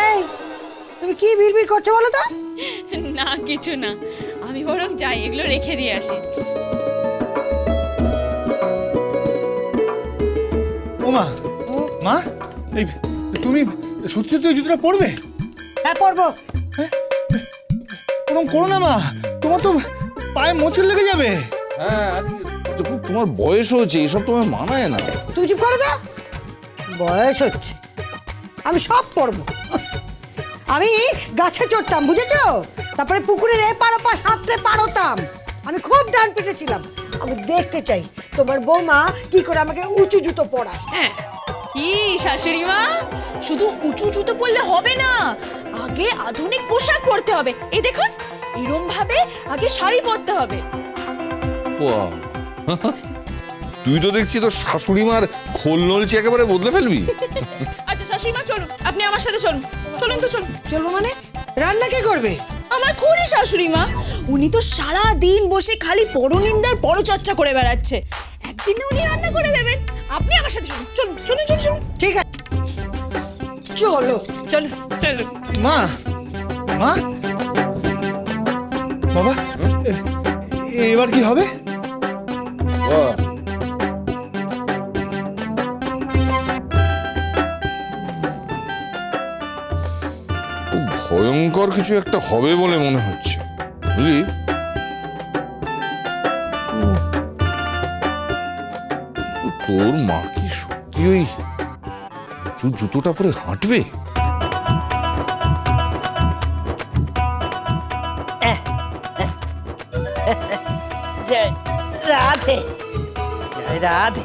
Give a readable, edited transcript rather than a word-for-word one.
এই তুমি কি বিড়বিড় করছো বলো তো? না কিছু না, আমি বরং যাই এগুলো রেখে দিয়ে আসি। ও মা, মা এই তুমি সত্যি সত্যি ওই জুতোটা পরবে? হ্যাঁ পরবো। ওরকম করো না মা, তোমার তো পায়ে মোচড় লেগে যাবে। হ্যাঁ, তোমার বয়স হয়েছে, এসব তোমার মানায় না। তুই চুপ করো তো। বয়স হচ্ছে, আমি সব পরবো। আমি গাছে চড়তাম বুঝেছো, তারপরে পুকুরের এপার ওপার সাঁতরে পার হতাম। আমি খুব ডান পিটেছিলাম। আমি দেখতে চাই তোমার বৌমা কি করে আমাকে উঁচু জুতো পরায়। হ্যাঁ কি শাশুড়ি মা, শুধু উঁচু জুতো পরলে হবে না, আগে আধুনিক পোশাক পরতে হবে। এই দেখুন, এরম ভাবে আগে শাড়ি পরতে হবে। ওয়াও, তুই তো দেখছি তোর শাশুড়ি মার খোল নলছি একেবারে বদলে ফেলবি। আচ্ছা শাশুড়ি মা চলুন, আপনি আমার সাথে চলুন। চলুন তো চলুন। চলবো মানে? রান্না কে করবে? আমার খুনি শাশুড়ি মা, উনি তো সারা দিন বসে খালি পরনিন্দার পরচর্চা করে বেড়াচ্ছে। একদিনে উনি রান্না করে দেবেন। আপনি আমার সাথে চলুন, চলুন চলুন চলুন চলুন। ঠিক আছে চলো। চলুন চলুন। মা, মা, বাবা, এবার কি হবে? বাহ, খুব ভয়ঙ্কর কিছু একটা হবে বলে মনে হচ্ছে, বুঝলি? তোর মা কি সত্যি ওই উঁচু জুতোটা পরে হাঁটবে? জয় রাধে, জয় রাধে।